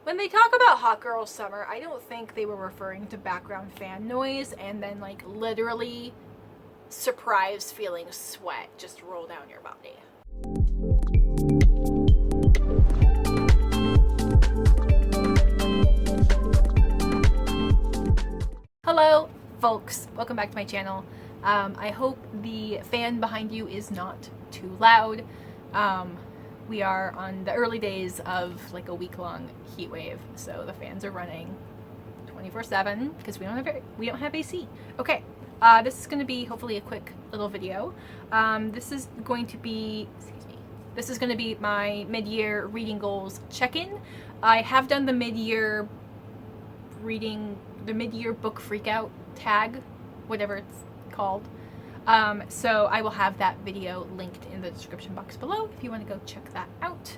When they talk about Hot Girl Summer, I don't think they were referring to background fan noise and then like literally surprise feeling sweat just roll down your body. Hello folks, welcome back to my channel. I hope the fan behind you is not too loud. We are on the early days of like a week-long heat wave, so the fans are running 24/7 because we don't have AC. Okay, this is going to be hopefully a quick little video. This is going to be my mid-year reading goals check-in. I have done the mid-year book freakout tag, whatever it's called. So I will have that video linked in the description box below if you want to go check that out.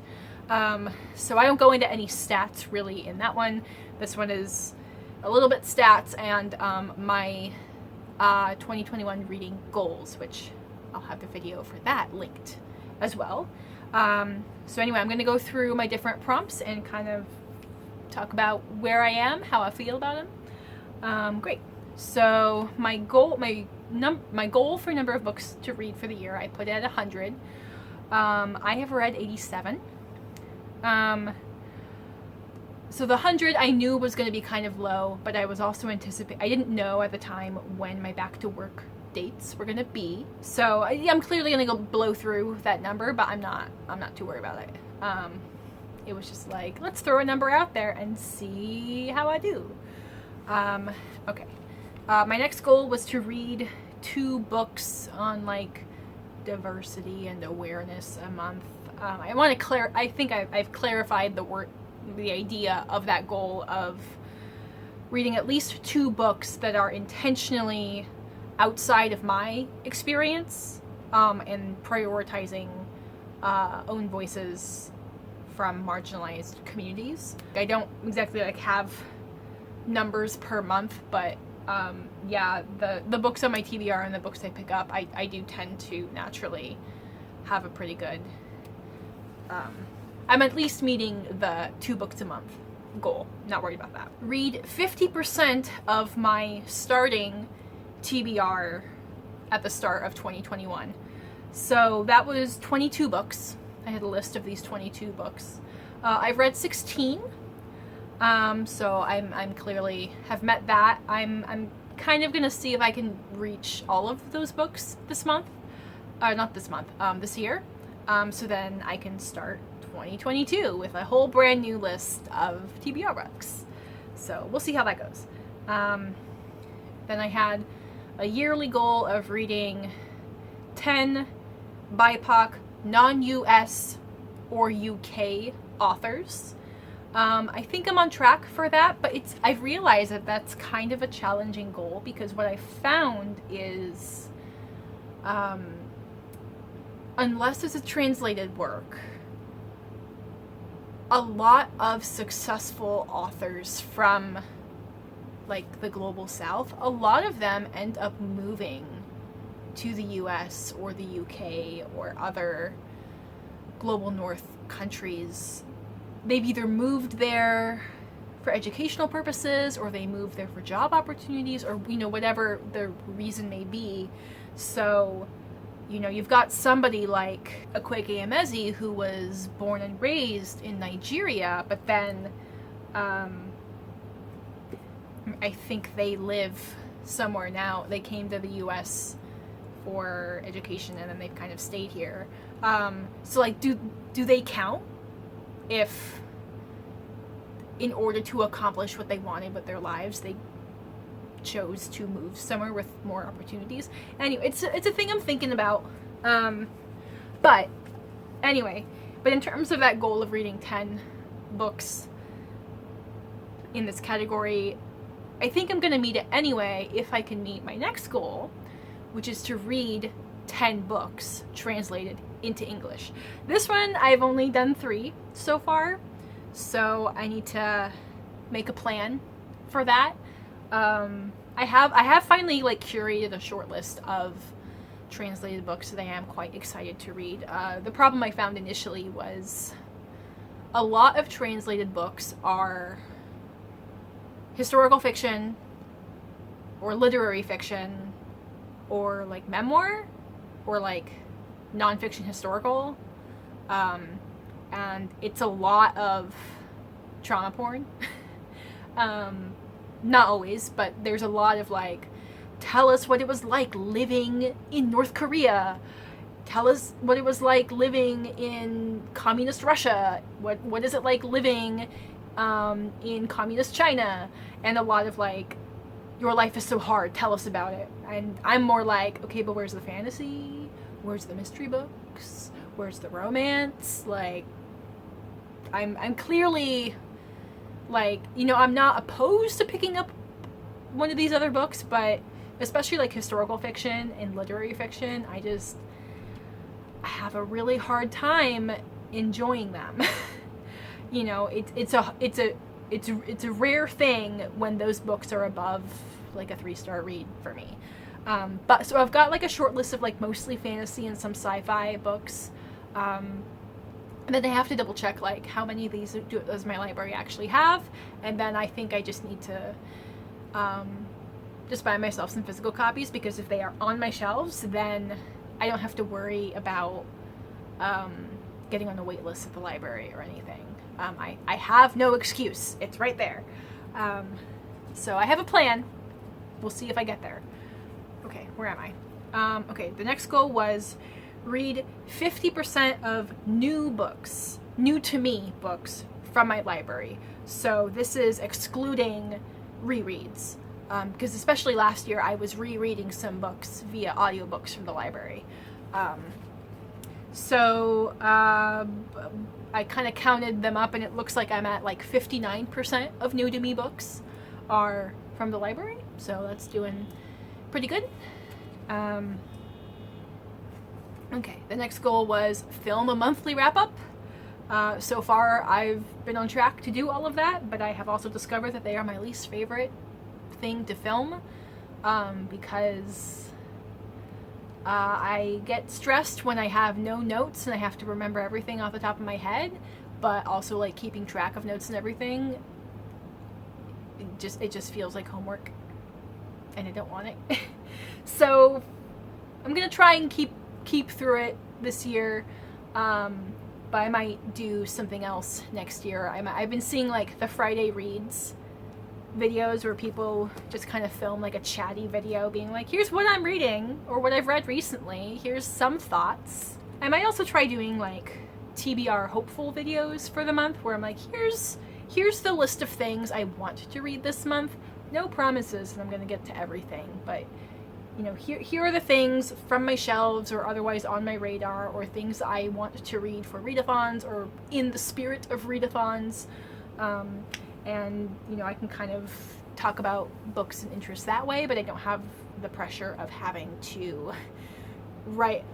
So I don't go into any stats really in that one. This one is a little bit stats and my 2021 reading goals, which I'll have the video for that linked as well. So anyway, I'm going to go through my different prompts and kind of talk about where I am, how I feel about them. Great. So my goal for number of books to read for the year, I put it at 100. I have read 87. So the 100 I knew was going to be kind of low, but I was also I didn't know at the time when my back to work dates were going to be. So I'm clearly going to go blow through that number, but I'm not too worried about it. It was just like, let's throw a number out there and see how I do. Okay. My next goal was to read 2 books on like diversity and awareness a month. I think I've clarified the idea of that goal of reading at least 2 books that are intentionally outside of my experience, and prioritizing own voices from marginalized communities. I don't exactly like have numbers per month, but yeah, the books on my TBR and the books I pick up, I do tend to naturally have a pretty good, I'm at least meeting the 2 books a month goal. Not worried about that. Read 50% of my starting TBR at the start of 2021. So that was 22 books. I had a list of these 22 books. I've read 16. So I'm clearly have met that. I'm kind of gonna see if I can reach all of those books this month, not this month, this year. So then I can start 2022 with a whole brand new list of TBR books. So we'll see how that goes. Then I had a yearly goal of reading 10 BIPOC, non-US or UK authors. I think I'm on track for that, but I've realized that that's kind of a challenging goal because what I found is, unless it's a translated work, a lot of successful authors from like the global south, a lot of them end up moving to the US or the UK or other global north countries. They've either moved there for educational purposes or they moved there for job opportunities or, whatever the reason may be. So, you've got somebody like Akwege Emezi who was born and raised in Nigeria, but then I think they live somewhere now. They came to the US for education and then they've kind of stayed here. So like, do they count if in order to accomplish what they wanted with their lives, they chose to move somewhere with more opportunities? Anyway, it's a thing I'm thinking about. But in terms of that goal of reading 10 books in this category, I think I'm gonna meet it anyway if I can meet my next goal, which is to read 10 books translated into English. This one I've only done 3 so far, so I need to make a plan for that. I have finally like curated a short list of translated books that I am quite excited to read. The problem I found initially was a lot of translated books are historical fiction or literary fiction or like memoir or like nonfiction historical. And it's a lot of trauma porn. Not always, but there's a lot of like, tell us what it was like living in North Korea. Tell us what it was like living in communist Russia. What is it like living in communist China? And a lot of like, your life is so hard, tell us about it. And I'm more like, okay, but where's the fantasy? Where's the mystery books? Where's the romance? Like, I'm clearly like, you know, I'm not opposed to picking up one of these other books, but especially like historical fiction and literary fiction, I have a really hard time enjoying them. You know, it's a rare thing when those books are above like a 3-star read for me. But so I've got like a short list of like mostly fantasy and some sci-fi books. And then I have to double check like how many of these does my library actually have, and then I think I just need to just buy myself some physical copies, because if they are on my shelves, then I don't have to worry about getting on a wait list at the library or anything. I have no excuse. It's right there. So I have a plan. We'll see if I get there. Okay, where am I? Okay, the next goal was read 50% of new books, new to me books from my library. So this is excluding rereads, because especially last year I was rereading some books via audiobooks from the library. So I kind of counted them up, and it looks like I'm at like 59% of new to me books are from the library. So that's doing pretty good. Okay, the next goal was film a monthly wrap-up. So far, I've been on track to do all of that, but I have also discovered that they are my least favorite thing to film, because I get stressed when I have no notes and I have to remember everything off the top of my head, but also like keeping track of notes and everything, it just feels like homework, and I don't want it. So I'm gonna try and keep through it this year, but I might do something else next year. I've been seeing like the Friday Reads videos where people just kind of film like a chatty video being like, here's what I'm reading or what I've read recently, here's some thoughts. I might also try doing like TBR hopeful videos for the month where I'm like, here's the list of things I want to read this month. No promises that I'm gonna get to everything, but you know, here are the things from my shelves or otherwise on my radar, or things I want to read for readathons or in the spirit of readathons. And, you know, I can kind of talk about books and interests that way, but I don't have the pressure of having to write,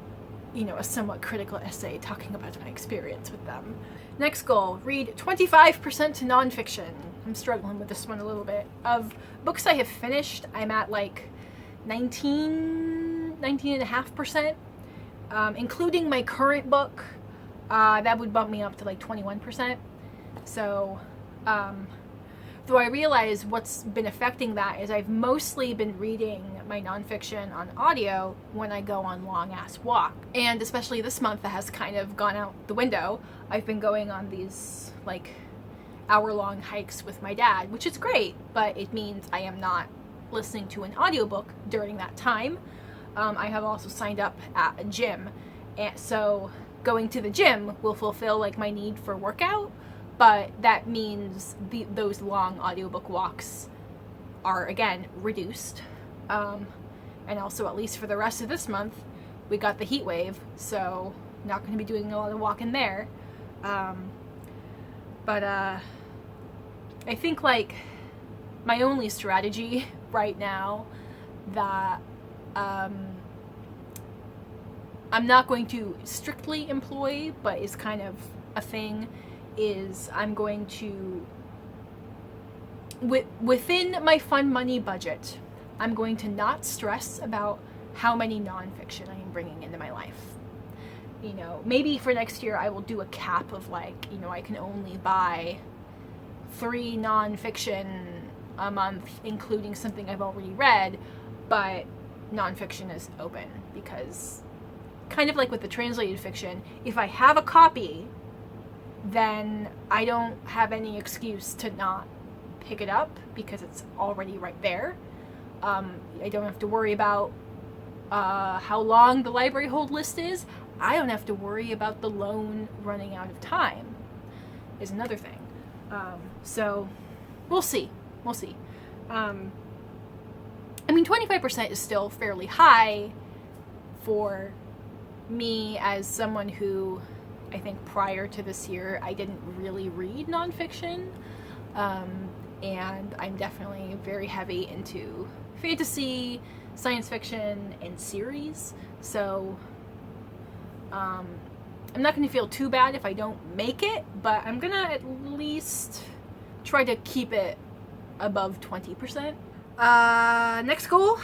you know, a somewhat critical essay talking about my experience with them. Next goal, read 25% to nonfiction. I'm struggling with this one a little bit. Of books I have finished, I'm at like 19.5%, including my current book. That would bump me up to like 21%. So, though I realize what's been affecting that is I've mostly been reading my nonfiction on audio when I go on long ass walk. And especially this month that has kind of gone out the window, I've been going on these like hour-long hikes with my dad, which is great, but it means I am not listening to an audiobook during that time. I have also signed up at a gym, and so going to the gym will fulfill like my need for workout, but that means those long audiobook walks are again reduced. And also, at least for the rest of this month, we got the heat wave, so not going to be doing a lot of walking there. But I think like my only strategy right now that I'm not going to strictly employ, but is kind of a thing, is I'm going to, within my fun money budget, I'm going to not stress about how many nonfiction I am bringing into my life. you know, maybe for next year I will do a cap of like, you know, I can only buy 3 nonfiction a month, including something I've already read, but nonfiction is open, because kind of like with the translated fiction, if I have a copy, then I don't have any excuse to not pick it up because it's already right there. I don't have to worry about how long the library hold list is. I don't have to worry about the loan running out of time, is another thing. So we'll see. We'll see. I mean, 25% is still fairly high for me as someone who, I think prior to this year, I didn't really read nonfiction. And I'm definitely very heavy into fantasy, science fiction, and series. So I'm not going to feel too bad if I don't make it, but I'm going to at least try to keep it above 20%. Next goal,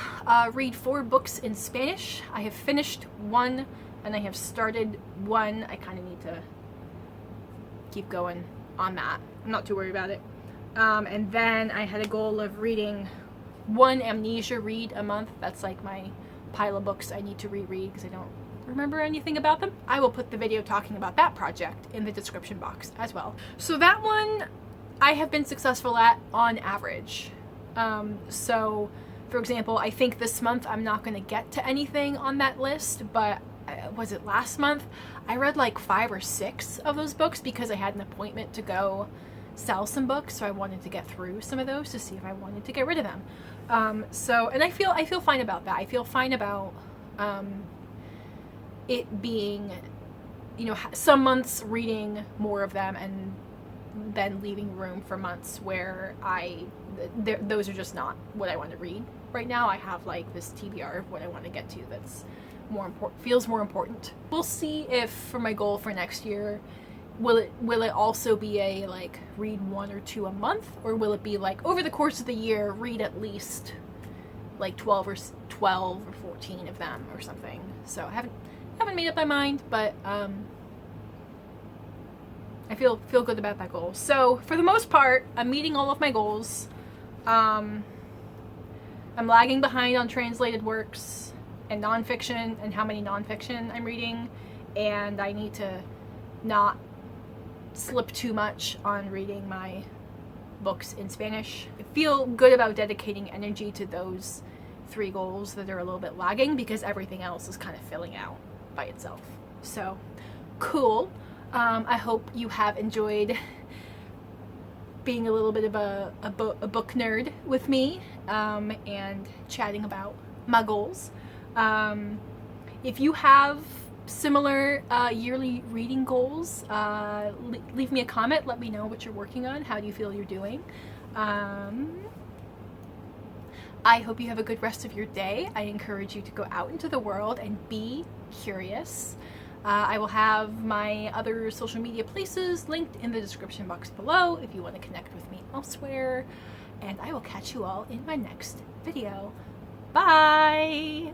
read 4 books in Spanish. I have finished 1 and I have started 1. I kind of need to keep going on that. I'm not too worried about it. And then I had a goal of reading 1 Amnesia read a month. That's like my pile of books I need to reread because I don't remember anything about them. I will put the video talking about that project in the description box as well. So that one I have been successful at on average. So for example, I think this month I'm not going to get to anything on that list, but was it last month? I read like 5 or 6 of those books because I had an appointment to go sell some books, so I wanted to get through some of those to see if I wanted to get rid of them. And I feel fine about that. I feel fine about it being, you know, some months reading more of them and then leaving room for months where those are just not what I want to read right now. I have like this TBR of what I want to get to that's more important, feels more important. We'll see if for my goal for next year, will it also be a like read 1 or 2 a month, or will it be like over the course of the year read at least like 12 or 14 of them or something. So I haven't made up my mind, but I feel good about that goal. So for the most part, I'm meeting all of my goals. I'm lagging behind on translated works and nonfiction and how many nonfiction I'm reading, and I need to not slip too much on reading my books in Spanish. I feel good about dedicating energy to those 3 goals that are a little bit lagging because everything else is kind of filling out by itself. So cool. I hope you have enjoyed being a little bit of a book nerd with me and chatting about my goals. If you have similar yearly reading goals, leave me a comment. Let me know what you're working on. How do you feel you're doing? I hope you have a good rest of your day. I encourage you to go out into the world and be curious. I will have my other social media places linked in the description box below if you want to connect with me elsewhere. And I will catch you all in my next video. Bye!